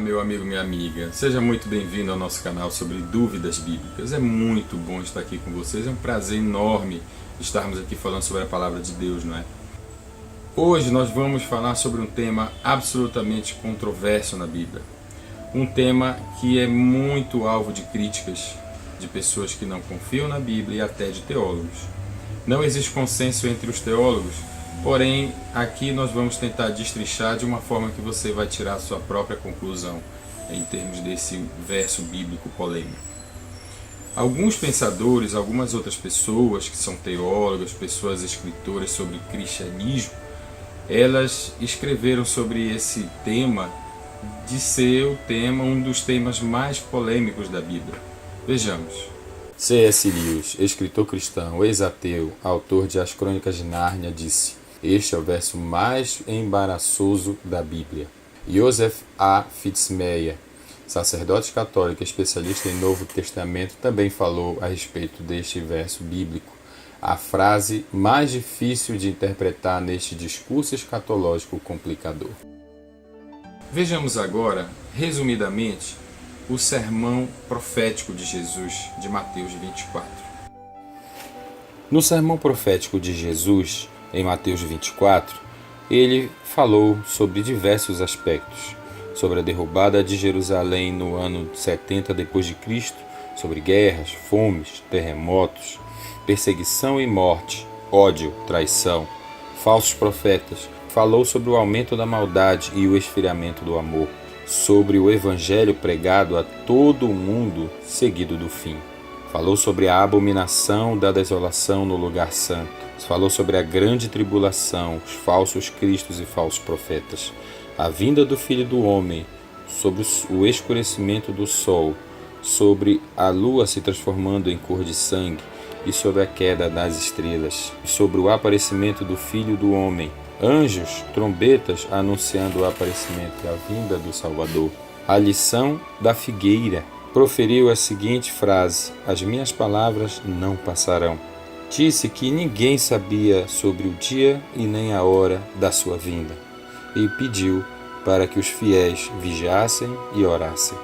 meu amigo, minha amiga. Seja muito bem-vindo ao nosso canal sobre dúvidas bíblicas. É muito bom estar aqui com vocês. É um prazer enorme estarmos aqui falando sobre a palavra de Deus, não é? Hoje nós vamos falar sobre um tema absolutamente controverso na Bíblia. Um tema que é muito alvo de críticas de pessoas que não confiam na Bíblia e até de teólogos. Não existe consenso entre os teólogos, porém aqui nós vamos tentar destrinchar de uma forma que você vai tirar a sua própria conclusão em termos desse verso bíblico polêmico. Alguns pensadores, algumas outras pessoas que são teólogas, pessoas escritoras sobre cristianismo, elas escreveram sobre esse tema de ser o tema, um dos temas mais polêmicos da Bíblia. Vejamos. C.S. Lewis, escritor cristão, ex-ateu, autor de As Crônicas de Nárnia, disse: "Este é o verso mais embaraçoso da Bíblia." Joseph A. Fitzmayer, sacerdote católico especialista em Novo Testamento, também falou a respeito deste verso bíblico, a frase mais difícil de interpretar neste discurso escatológico complicador. Vejamos agora, resumidamente, o sermão profético de Jesus, de Mateus 24. No sermão profético de Jesus, em Mateus 24, ele falou sobre diversos aspectos, sobre a derrubada de Jerusalém no ano 70 d.C., sobre guerras, fomes, terremotos, perseguição e morte, ódio, traição, falsos profetas. Falou sobre o aumento da maldade e o esfriamento do amor, sobre o evangelho pregado a todo o mundo seguido do fim. Falou sobre a abominação da desolação no lugar santo. Falou sobre a grande tribulação, os falsos cristos e falsos profetas, a vinda do Filho do Homem, sobre o escurecimento do sol, sobre a lua se transformando em cor de sangue e sobre a queda das estrelas, e sobre o aparecimento do Filho do Homem, anjos, trombetas anunciando o aparecimento e a vinda do Salvador. A lição da figueira. Proferiu a seguinte frase: "As minhas palavras não passarão." Disse que ninguém sabia sobre o dia e nem a hora da sua vinda, e pediu para que os fiéis vigiassem e orassem.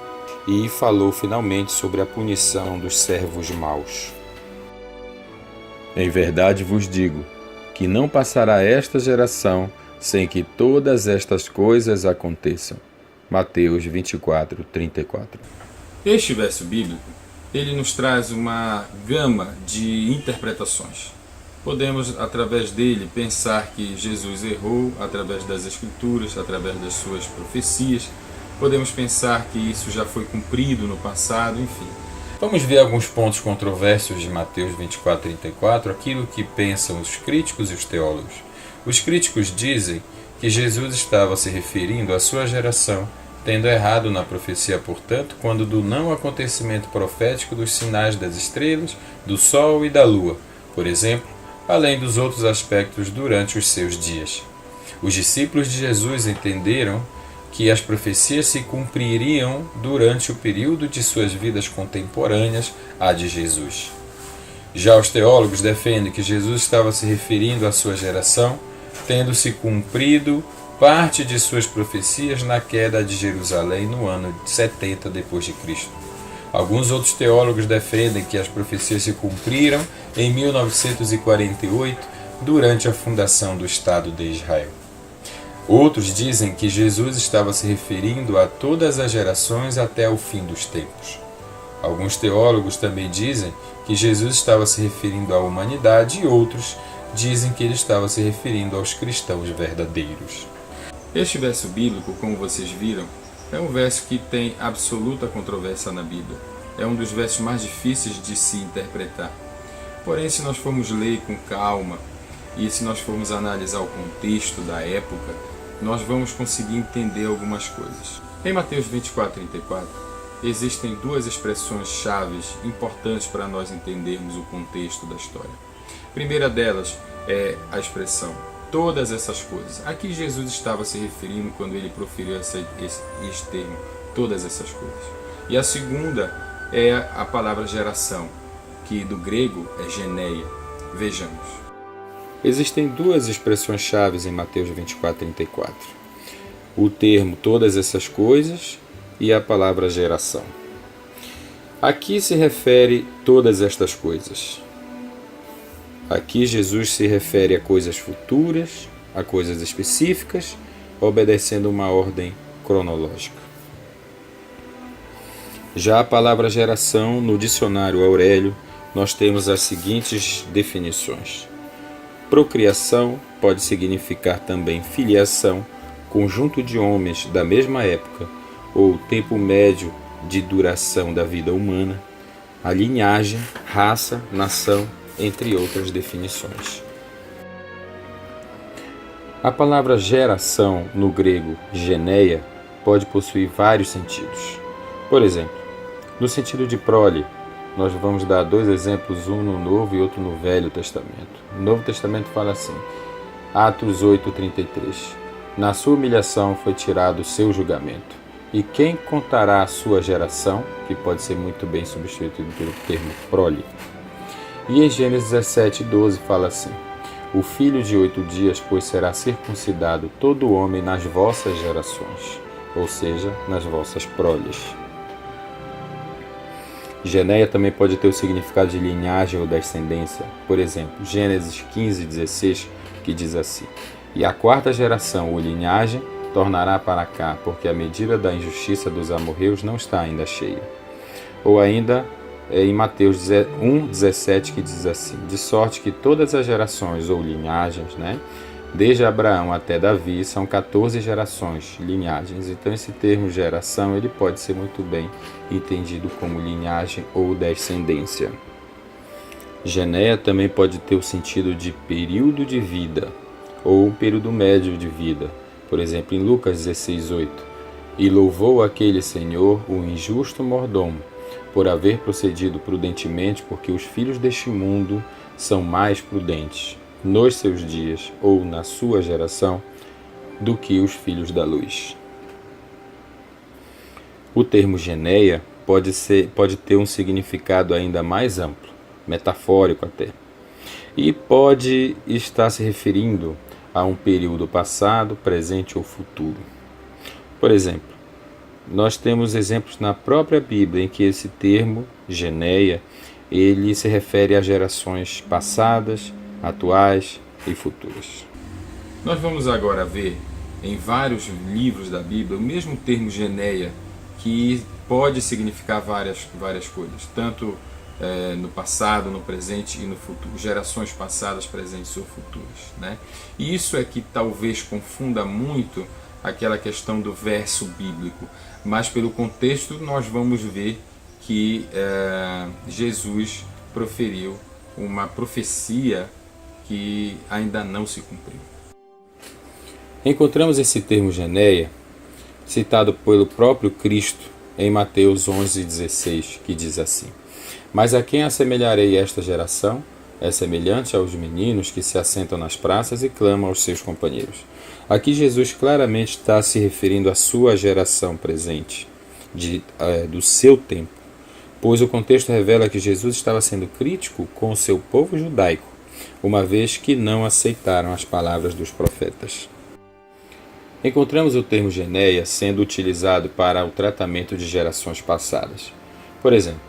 E falou finalmente sobre a punição dos servos maus. "Em verdade vos digo que não passará esta geração sem que todas estas coisas aconteçam." Mateus 24, 34. Este verso bíblico, ele nos traz uma gama de interpretações. Podemos, através dele, pensar que Jesus errou através das Escrituras, através das suas profecias. Podemos pensar que isso já foi cumprido no passado, enfim. Vamos ver alguns pontos controversos de Mateus 24, 34, aquilo que pensam os críticos e os teólogos. Os críticos dizem que Jesus estava se referindo à sua geração, tendo errado na profecia, portanto, quando do não acontecimento profético dos sinais das estrelas, do sol e da lua, por exemplo, além dos outros aspectos durante os seus dias. Os discípulos de Jesus entenderam que as profecias se cumpririam durante o período de suas vidas contemporâneas à de Jesus. Já os teólogos defendem que Jesus estava se referindo à sua geração, tendo se cumprido parte de suas profecias na queda de Jerusalém no ano 70 d.C. Alguns outros teólogos defendem que as profecias se cumpriram em 1948, durante a fundação do Estado de Israel. Outros dizem que Jesus estava se referindo a todas as gerações até o fim dos tempos. Alguns teólogos também dizem que Jesus estava se referindo à humanidade e outros dizem que ele estava se referindo aos cristãos verdadeiros. Este verso bíblico, como vocês viram, é um verso que tem absoluta controvérsia na Bíblia. É um dos versos mais difíceis de se interpretar. Porém, se nós formos ler com calma e se nós formos analisar o contexto da época, nós vamos conseguir entender algumas coisas. Em Mateus 24, 34, existem duas expressões chaves importantes para nós entendermos o contexto da história. A primeira delas é a expressão "todas essas coisas." Aqui Jesus estava se referindo quando ele proferiu este termo, todas essas coisas. E a segunda é a palavra geração, que do grego é geneia. Vejamos. Existem duas expressões chaves em Mateus 24, 34. O termo "todas essas coisas" e a palavra geração. Aqui se refere todas estas coisas. Aqui Jesus se refere a coisas futuras, a coisas específicas, obedecendo uma ordem cronológica. Já a palavra geração, no dicionário Aurélio, nós temos as seguintes definições. Procriação pode significar também filiação, conjunto de homens da mesma época, ou tempo médio de duração da vida humana, a linhagem, raça, nação, entre outras definições. A palavra geração, no grego geneia, pode possuir vários sentidos. Por exemplo, no sentido de prole, nós vamos dar dois exemplos, um no Novo e outro no Velho Testamento. O Novo Testamento fala assim, Atos 8:33, na sua humilhação foi tirado o seu julgamento. E quem contará a sua geração, que pode ser muito bem substituído pelo termo prole. E em Gênesis 17:12 fala assim, o filho de 8 dias, pois será circuncidado todo homem nas vossas gerações, ou seja, nas vossas proles. Geneia também pode ter o significado de linhagem ou descendência. Por exemplo, Gênesis 15:16, que diz assim, e a quarta geração, ou linhagem, tornará para cá, porque a medida da injustiça dos amorreus não está ainda cheia. Ou ainda em Mateus 1:17, que diz assim, de sorte que todas as gerações ou linhagens, desde Abraão até Davi, são 14 gerações, linhagens. Então esse termo geração ele pode ser muito bem entendido como linhagem ou descendência. Geneia também pode ter o sentido de período de vida ou período médio de vida. Por exemplo, em Lucas 16:8, e louvou aquele Senhor o injusto mordomo, por haver procedido prudentemente, porque os filhos deste mundo são mais prudentes nos seus dias ou na sua geração do que os filhos da luz. O termo geneia pode ter um significado ainda mais amplo, metafórico até, e pode estar se referindo a um período passado, presente ou futuro. Por exemplo, nós temos exemplos na própria Bíblia em que esse termo, geneia, ele se refere a gerações passadas, atuais e futuras. Nós vamos agora ver em vários livros da Bíblia o mesmo termo geneia, que pode significar várias coisas, tanto no passado, no presente e no futuro, gerações passadas, presentes ou futuras. E isso é que talvez confunda muito aquela questão do verso bíblico, mas pelo contexto nós vamos ver que Jesus proferiu uma profecia que ainda não se cumpriu. Encontramos esse termo geneia citado pelo próprio Cristo em Mateus 11:16, que diz assim, mas a quem assemelharei esta geração? É semelhante aos meninos que se assentam nas praças e clamam aos seus companheiros. Aqui Jesus claramente está se referindo à sua geração presente, do seu tempo, pois o contexto revela que Jesus estava sendo crítico com o seu povo judaico, uma vez que não aceitaram as palavras dos profetas. Encontramos o termo geneia sendo utilizado para o tratamento de gerações passadas. Por exemplo,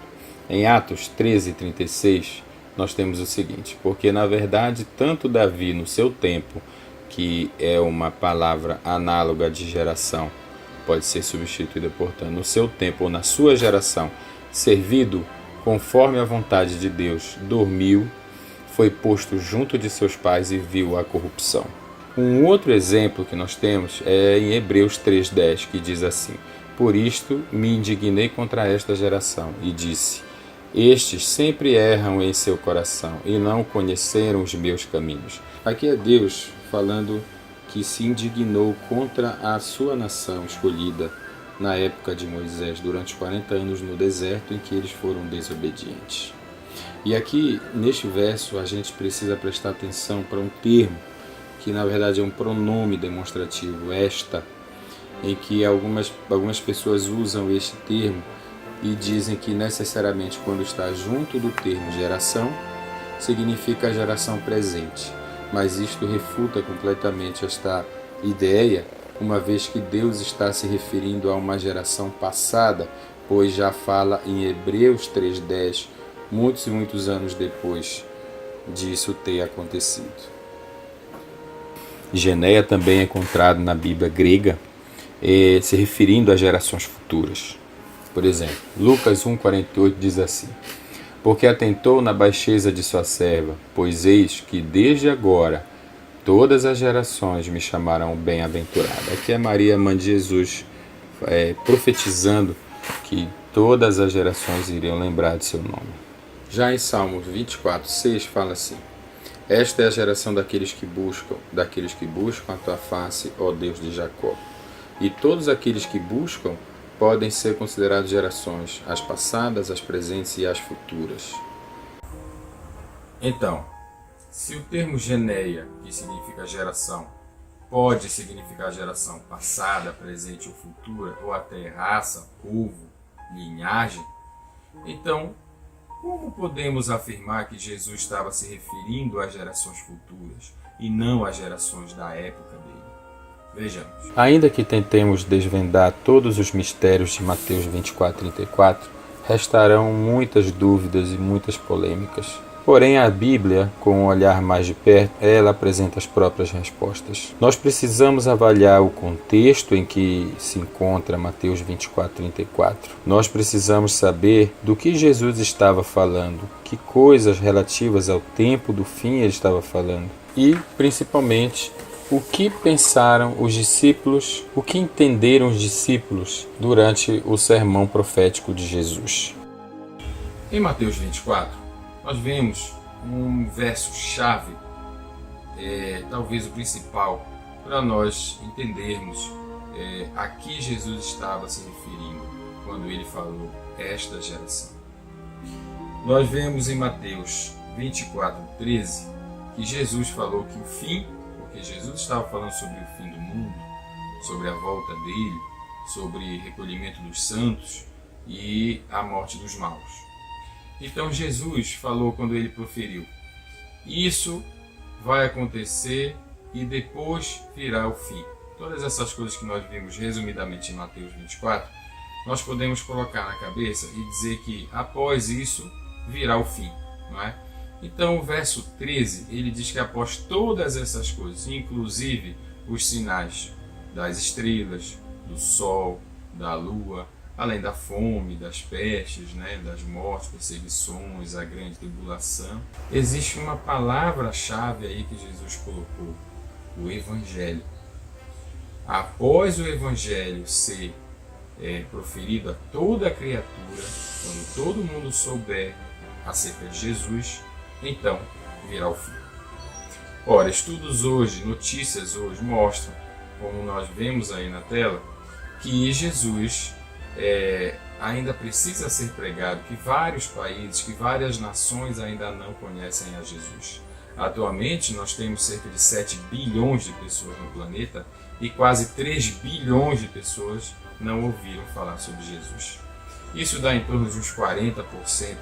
em Atos 13:36, nós temos o seguinte, porque na verdade tanto Davi no seu tempo, que é uma palavra análoga de geração, pode ser substituída portanto no seu tempo ou na sua geração, servido conforme a vontade de Deus, dormiu, foi posto junto de seus pais e viu a corrupção. Um outro exemplo que nós temos é em Hebreus 3:10, que diz assim, por isto me indignei contra esta geração e disse, estes sempre erram em seu coração e não conheceram os meus caminhos. Aqui é Deus falando que se indignou contra a sua nação escolhida na época de Moisés, durante 40 anos no deserto em que eles foram desobedientes. E aqui, neste verso, a gente precisa prestar atenção para um termo, que na verdade é um pronome demonstrativo, esta, em que algumas pessoas usam este termo e dizem que necessariamente quando está junto do termo geração, significa a geração presente. Mas isto refuta completamente esta ideia uma vez que Deus está se referindo a uma geração passada, pois já fala em Hebreus 3:10, muitos e muitos anos depois disso ter acontecido. Geneia também é encontrado na Bíblia grega, se referindo a gerações futuras. Por exemplo, Lucas 1,48 diz assim: porque atentou na baixeza de sua serva, pois eis que desde agora todas as gerações me chamarão bem-aventurada. Aqui é Maria, mãe de Jesus, profetizando que todas as gerações iriam lembrar de seu nome. Já em Salmos 24:6 fala assim: esta é a geração daqueles que buscam a tua face, ó Deus de Jacó. E todos aqueles que buscam podem ser considerados gerações, as passadas, as presentes e as futuras. Então, se o termo geneia, que significa geração, pode significar geração passada, presente ou futura, ou até raça, povo, linhagem, então, como podemos afirmar que Jesus estava se referindo às gerações futuras e não às gerações da época dele? Vejamos. Ainda que tentemos desvendar todos os mistérios de Mateus 24:34, restarão muitas dúvidas e muitas polêmicas. Porém, a Bíblia, com um olhar mais de perto, ela apresenta as próprias respostas. Nós precisamos avaliar o contexto em que se encontra Mateus 24:34. Nós precisamos saber do que Jesus estava falando, que coisas relativas ao tempo do fim ele estava falando e, principalmente, o que pensaram os discípulos, o que entenderam os discípulos durante o sermão profético de Jesus. Em Mateus 24, nós vemos um verso-chave, talvez o principal, para nós entendermos a que Jesus estava se referindo quando ele falou esta geração. Nós vemos em Mateus 24:13 que Jesus falou que o fim, porque Jesus estava falando sobre o fim do mundo, sobre a volta dele, sobre recolhimento dos santos e a morte dos maus. Então Jesus falou quando ele proferiu: isso vai acontecer e depois virá o fim. Todas essas coisas que nós vimos resumidamente em Mateus 24, nós podemos colocar na cabeça e dizer que após isso virá o fim, não é? Então o verso 13, ele diz que após todas essas coisas, inclusive os sinais das estrelas, do sol, da lua, além da fome, das pestes, das mortes, perseguições, a grande tribulação, existe uma palavra-chave aí que Jesus colocou: o Evangelho. Após o Evangelho ser proferido a toda a criatura, quando todo mundo souber acerca de Jesus, então virá o fim. Ora, estudos hoje, notícias hoje mostram, como nós vemos aí na tela, que Jesus ainda precisa ser pregado, que vários países, que várias nações ainda não conhecem a Jesus. Atualmente nós temos cerca de 7 bilhões de pessoas no planeta e quase 3 bilhões de pessoas não ouviram falar sobre Jesus. Isso dá em torno de uns 40%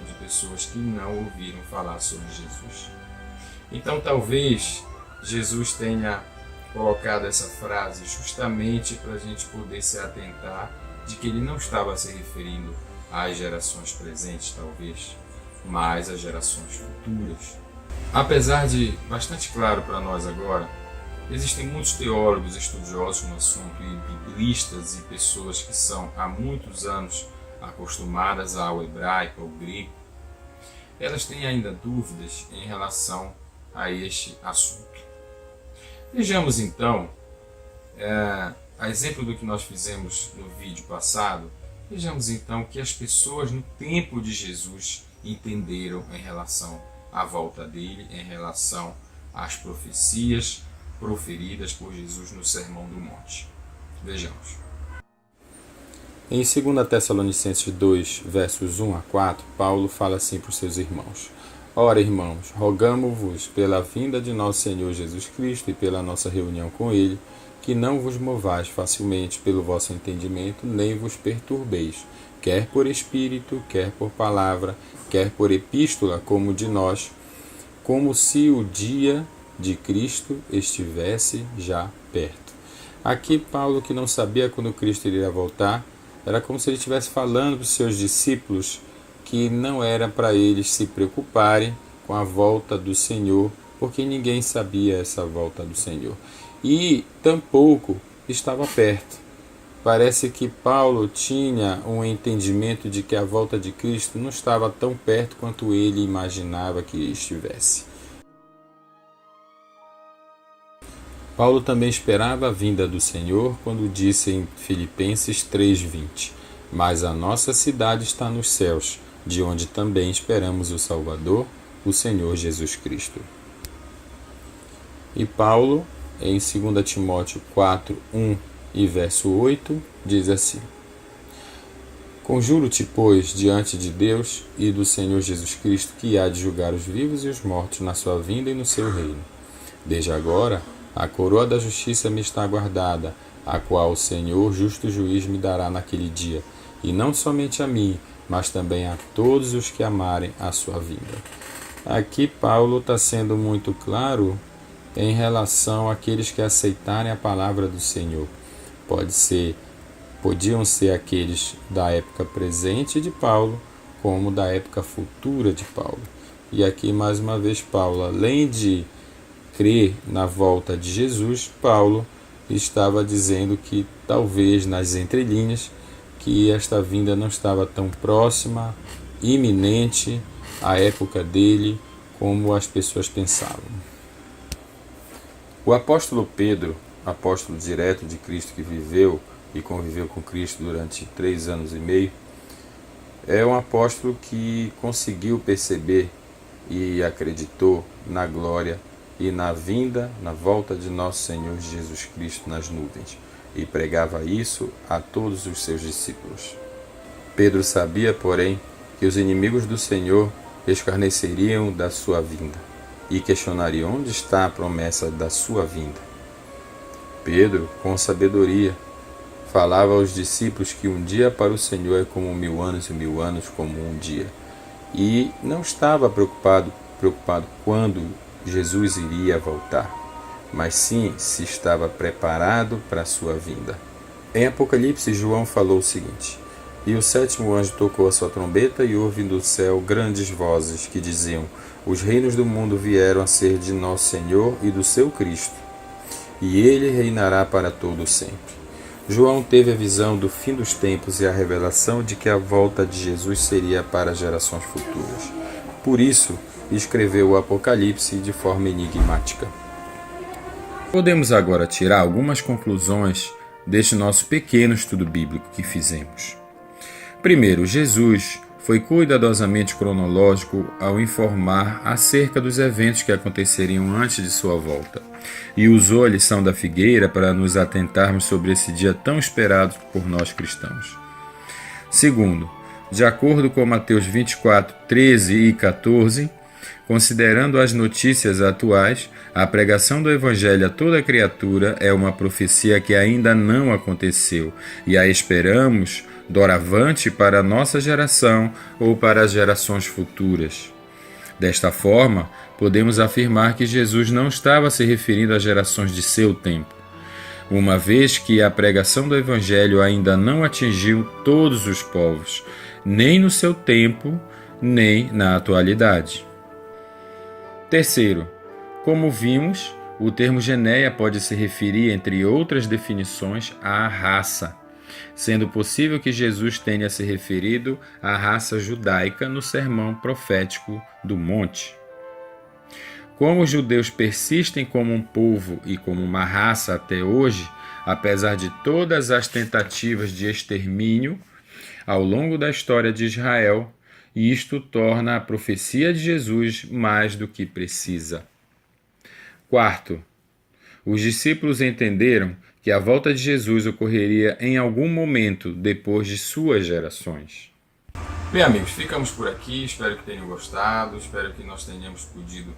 de pessoas que não ouviram falar sobre Jesus. Então talvez Jesus tenha colocado essa frase justamente para a gente poder se atentar de que ele não estava se referindo às gerações presentes, talvez, mas às gerações futuras. Apesar de bastante claro para nós agora, existem muitos teólogos estudiosos no assunto e biblistas e pessoas que são há muitos anos acostumadas ao hebraico, ao grego. Elas têm ainda dúvidas em relação a este assunto. Vejamos então, a exemplo do que nós fizemos no vídeo passado, vejamos então que as pessoas no tempo de Jesus entenderam em relação à volta dele, em relação às profecias proferidas por Jesus no Sermão do Monte. Vejamos. Em 2 Tessalonicenses 2, versos 1 a 4, Paulo fala assim para os seus irmãos: ora, irmãos, rogamo-vos pela vinda de nosso Senhor Jesus Cristo e pela nossa reunião com Ele, que não vos movais facilmente pelo vosso entendimento, nem vos perturbeis, quer por espírito, quer por palavra, quer por epístola, como de nós, como se o dia de Cristo estivesse já perto. Aqui Paulo, que não sabia quando Cristo iria voltar, era como se ele estivesse falando para os seus discípulos que não era para eles se preocuparem com a volta do Senhor, porque ninguém sabia essa volta do Senhor. E tampouco estava perto. Parece que Paulo tinha um entendimento de que a volta de Cristo não estava tão perto quanto ele imaginava que estivesse. Paulo também esperava a vinda do Senhor quando disse em Filipenses 3:20: "Mas a nossa cidade está nos céus, de onde também esperamos o Salvador, o Senhor Jesus Cristo." E Paulo, em 2 Timóteo 4:1 e verso 8, diz assim: "Conjuro-te, pois, diante de Deus e do Senhor Jesus Cristo, que há de julgar os vivos e os mortos na sua vinda e no seu reino. Desde agora, a coroa da justiça me está guardada, a qual o Senhor, justo juiz, me dará naquele dia, e não somente a mim, mas também a todos os que amarem a sua vinda." Aqui Paulo está sendo muito claro em relação àqueles que aceitarem a palavra do Senhor. Podiam ser aqueles da época presente de Paulo, como da época futura de Paulo. E aqui mais uma vez Paulo, além de crer na volta de Jesus, Paulo estava dizendo que talvez nas entrelinhas que esta vinda não estava tão próxima, iminente à época dele, como as pessoas pensavam. O apóstolo Pedro, apóstolo direto de Cristo que viveu e conviveu com Cristo durante 3 anos e meio, é um apóstolo que conseguiu perceber e acreditou na glória e na vinda, na volta de nosso Senhor Jesus Cristo nas nuvens, e pregava isso a todos os seus discípulos. Pedro sabia, porém, que os inimigos do Senhor escarneceriam da sua vinda e questionariam onde está a promessa da sua vinda. Pedro, com sabedoria, falava aos discípulos que um dia para o Senhor é como 1000 anos e 1000 anos como um dia, e não estava preocupado quando Jesus iria voltar, mas sim se estava preparado para a sua vinda. Em Apocalipse, João falou o seguinte: "E o 7º anjo tocou a sua trombeta, e houve do céu grandes vozes que diziam: Os reinos do mundo vieram a ser de nosso Senhor e do seu Cristo, e ele reinará para todo sempre." João teve a visão do fim dos tempos e a revelação de que a volta de Jesus seria para gerações futuras. Por isso, escreveu o Apocalipse de forma enigmática. Podemos agora tirar algumas conclusões deste nosso pequeno estudo bíblico que fizemos. Primeiro, Jesus foi cuidadosamente cronológico ao informar acerca dos eventos que aconteceriam antes de sua volta, e usou a lição da figueira para nos atentarmos sobre esse dia tão esperado por nós cristãos. Segundo, de acordo com Mateus 24, 13 e 14, considerando as notícias atuais, a pregação do Evangelho a toda criatura é uma profecia que ainda não aconteceu, e a esperamos doravante para a nossa geração ou para as gerações futuras. Desta forma, podemos afirmar que Jesus não estava se referindo às gerações de seu tempo, uma vez que a pregação do Evangelho ainda não atingiu todos os povos, nem no seu tempo, nem na atualidade. Terceiro, como vimos, o termo Geneia pode se referir, entre outras definições, à raça, sendo possível que Jesus tenha se referido à raça judaica no sermão profético do monte. Como os judeus persistem como um povo e como uma raça até hoje, apesar de todas as tentativas de extermínio ao longo da história de Israel, isto torna a profecia de Jesus mais do que precisa. Quarto, os discípulos entenderam que a volta de Jesus ocorreria em algum momento depois de suas gerações. Bem, amigos, ficamos por aqui. Espero que tenham gostado. Espero que nós tenhamos podido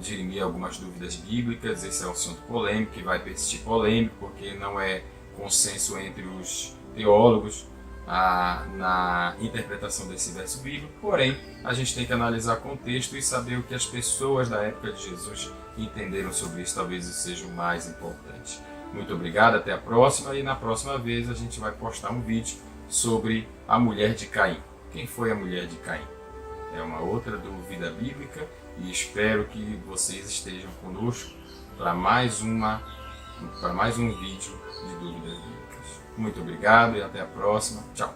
dirimir algumas dúvidas bíblicas. Esse é um assunto polêmico, que vai persistir polêmico, porque não é consenso entre os teólogos na interpretação desse verso bíblico. Porém, a gente tem que analisar o contexto e saber o que as pessoas da época de Jesus entenderam sobre isso. Talvez isso seja o mais importante. Muito obrigado, até a próxima, e na próxima vez a gente vai postar um vídeo sobre a mulher de Caim. Quem foi a mulher de Caim? É uma outra dúvida bíblica e espero que vocês estejam conosco para mais um vídeo de dúvidas bíblicas. Muito obrigado e até a próxima. Tchau!